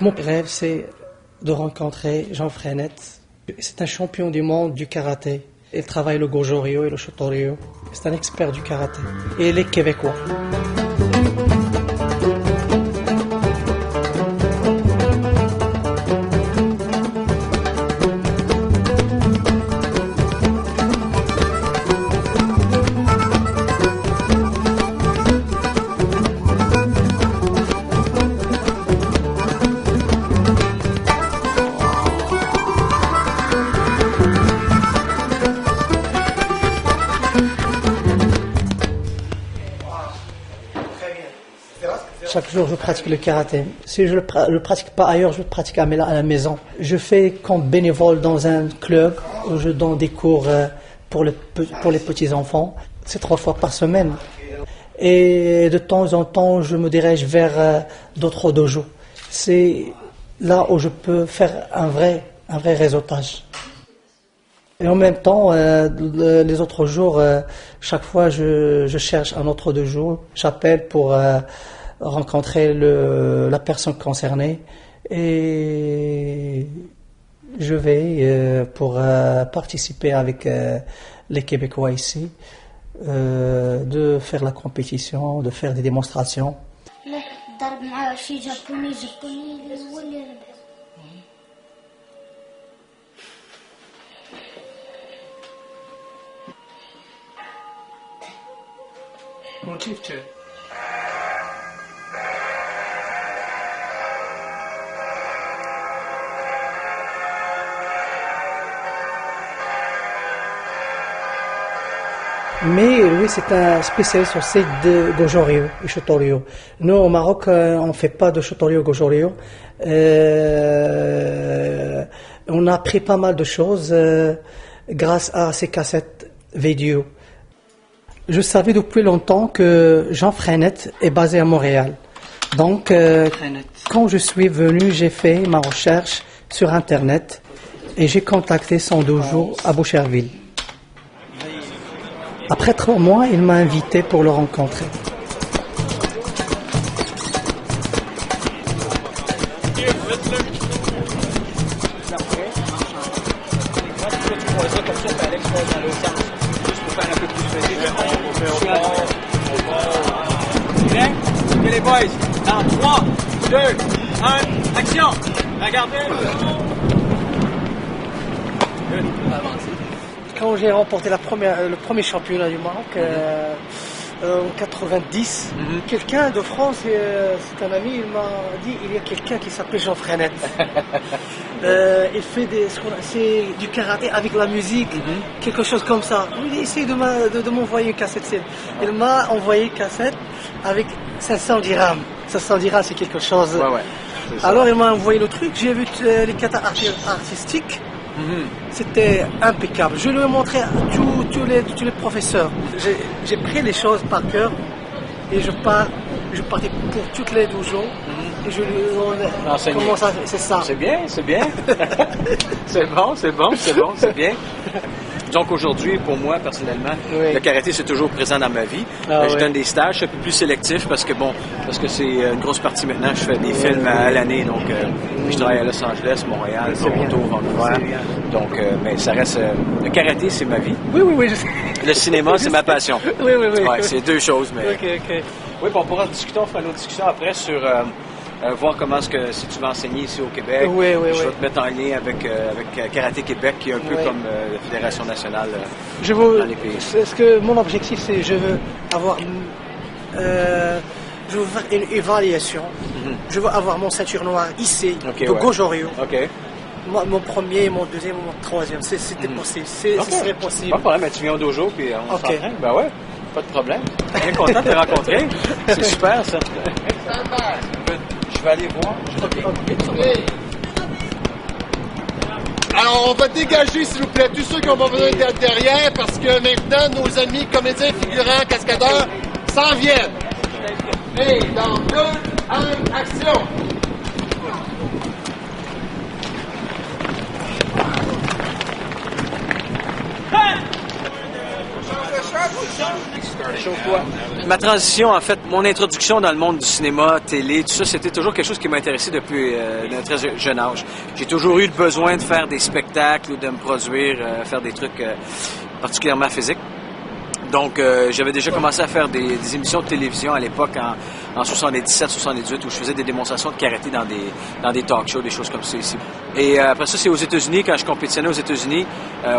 Mon rêve, c'est de rencontrer Jean Freinet. C'est un champion du monde du karaté. Il travaille le Goju-Ryu et le Shoto-Ryu. C'est un expert du karaté. Et il est québécois. Chaque jour, je pratique le karaté. Si je ne le pratique pas ailleurs, je le pratique à la maison. Je fais comme bénévole dans un club où je donne des cours pour les petits-enfants. C'est 3 fois par semaine. Et de temps en temps, je me dirige vers d'autres dojos. C'est là où je peux faire un vrai réseautage. Et en même temps, les autres jours, chaque fois, je cherche un autre dojo. J'appelle pour rencontrer la personne concernée et je vais pour participer avec les Québécois ici, de faire la compétition, de faire des démonstrations. Mais lui, c'est un spécialiste aussi de Goju-Ryu et Shoto-Ryu. Nous, au Maroc, on ne fait pas de Shoto-Ryu, Goju-Ryu. On a appris pas mal de choses grâce à ces cassettes vidéo. Je savais depuis longtemps que Jean Freinet est basé à Montréal. Donc, quand je suis venu, j'ai fait ma recherche sur Internet et j'ai contacté son dojo à Boucherville. Après 3 mois, il m'a invité pour le rencontrer. Les boys, dans 3, 2, 1, action! Regardez! Quand j'ai remporté le premier championnat du Maroc en 90, quelqu'un de France, c'est un ami, il m'a dit il y a quelqu'un qui s'appelle Jean Freinet. Il fait c'est du karaté avec la musique, quelque chose comme ça. Il essaie de m'envoyer une cassette. Il m'a envoyé une cassette avec 500 dirhams. 500 dirhams, c'est quelque chose. Ouais, alors il m'a envoyé le truc, j'ai vu les katas artistiques. C'était impeccable. Je lui ai montré à tous les professeurs. J'ai pris les choses par cœur et je partais pour toutes les dojos et je lui comment ça, c'est ça. C'est bien. c'est bien. Donc aujourd'hui, pour moi, personnellement, le karaté, c'est toujours présent dans ma vie. Je donne des stages un peu plus sélectifs parce que c'est une grosse partie maintenant. Je fais des films à l'année, donc je travaille à Los Angeles, Montréal, Toronto, Vancouver. Donc, mais ça reste... le karaté, c'est ma vie. Oui. Le cinéma, c'est ma passion. Oui. Ouais, c'est 2 choses, mais... Ok. Oui, on pourra discuter, on fera une autre discussion après sur... voir comment si tu vas enseigner ici au Québec. Oui. Je vais te mettre en lien avec Karaté Québec, qui est un peu comme la Fédération nationale dans les pays. Est-ce que mon objectif, c'est je veux avoir une évaluation. Je veux avoir mon ceinture noire ici, de Goju-Ryu. Mon premier, mon deuxième, mon troisième. C'était possible. Ce serait possible. Pas de problème, mais tu viens au dojo puis on s'entraîne. Ben ouais, pas de problème. Bien content de te rencontrer. C'est super ça. Je vais aller voir. Alors, on va dégager, s'il vous plaît, tous ceux qui ont besoin d'être derrière, parce que maintenant, nos amis comédiens, figurants, cascadeurs s'en viennent. Et dans 2, 1, action! Change de Ma transition, en fait, mon introduction dans le monde du cinéma, télé, tout ça, c'était toujours quelque chose qui m'a intéressé depuis un très jeune âge. J'ai toujours eu le besoin de faire des spectacles ou de me produire, faire des trucs particulièrement physiques. Donc, j'avais déjà commencé à faire des émissions de télévision à l'époque en 77-78 où je faisais des démonstrations de karaté dans des talk shows, des choses comme ça ici. Et après ça, c'est aux États-Unis, quand je compétitionnais aux États-Unis,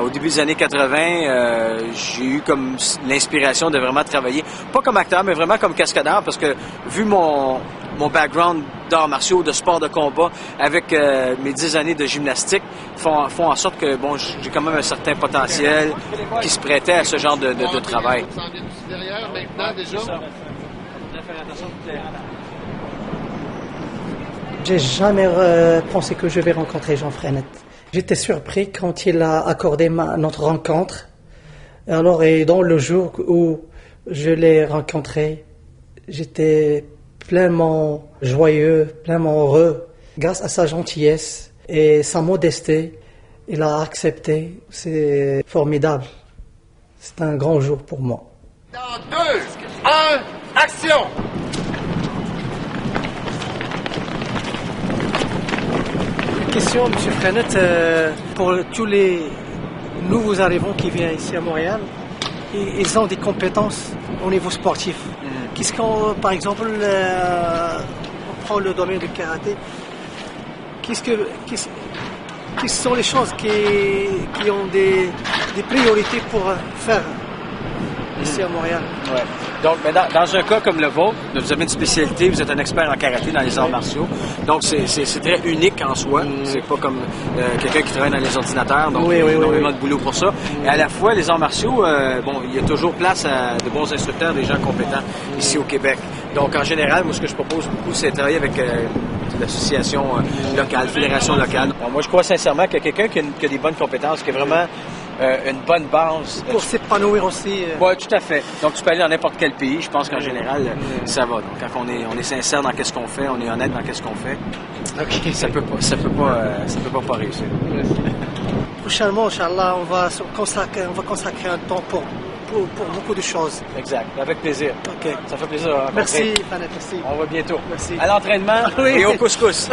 au début des années 80, j'ai eu comme l'inspiration de vraiment travailler, pas comme acteur, mais vraiment comme cascadeur, parce que vu mon background d'arts martiaux, de sport de combat, avec mes 10 années de gymnastique, font en sorte que bon, j'ai quand même un certain potentiel qui se prêtait à ce genre de travail. J'ai jamais pensé que je vais rencontrer Jean Freinet. J'étais surpris quand il a accordé notre rencontre. Alors, et dans le jour où je l'ai rencontré, j'étais pleinement joyeux, pleinement heureux. Grâce à sa gentillesse et sa modestie, il a accepté. C'est formidable. C'est un grand jour pour moi. Dans 2, 1, action! Question, M. Freinet, pour tous les nouveaux arrivants qui viennent ici à Montréal, ils ont des compétences au niveau sportif. Qu'est-ce qu'on, par exemple, on prend le domaine du karaté, quelles sont les choses qui ont des priorités pour faire ici à Montréal? Ouais. Donc, mais dans un cas comme le vôtre, vous avez une spécialité, vous êtes un expert en karaté dans les arts martiaux. Donc, c'est très unique en soi. C'est pas comme quelqu'un qui travaille dans les ordinateurs. Donc, il y a énormément de boulot pour ça. Et à la fois, les arts martiaux, bon, il y a toujours place à de bons instructeurs, des gens compétents ici au Québec. Donc, en général, moi, ce que je propose beaucoup, c'est de travailler avec l'association locale, fédération locale. Bon, moi, je crois sincèrement que quelqu'un qui a des bonnes compétences, qui a vraiment une bonne base. Pour s'épanouir aussi. Oui, tout à fait. Donc, tu peux aller dans n'importe quel pays. Je pense qu'en général, ça va. Donc, quand on est sincère dans qu'est-ce qu'on fait, on est honnête dans qu'est-ce qu'on fait, ça peut pas réussir. Prochainement, Inch'Allah, on va consacrer un temps pour beaucoup de choses. Exact. Avec plaisir. OK. Ça fait plaisir de rencontrer. Merci, Freinet. Merci. On va bientôt. Merci. À l'entraînement et au couscous.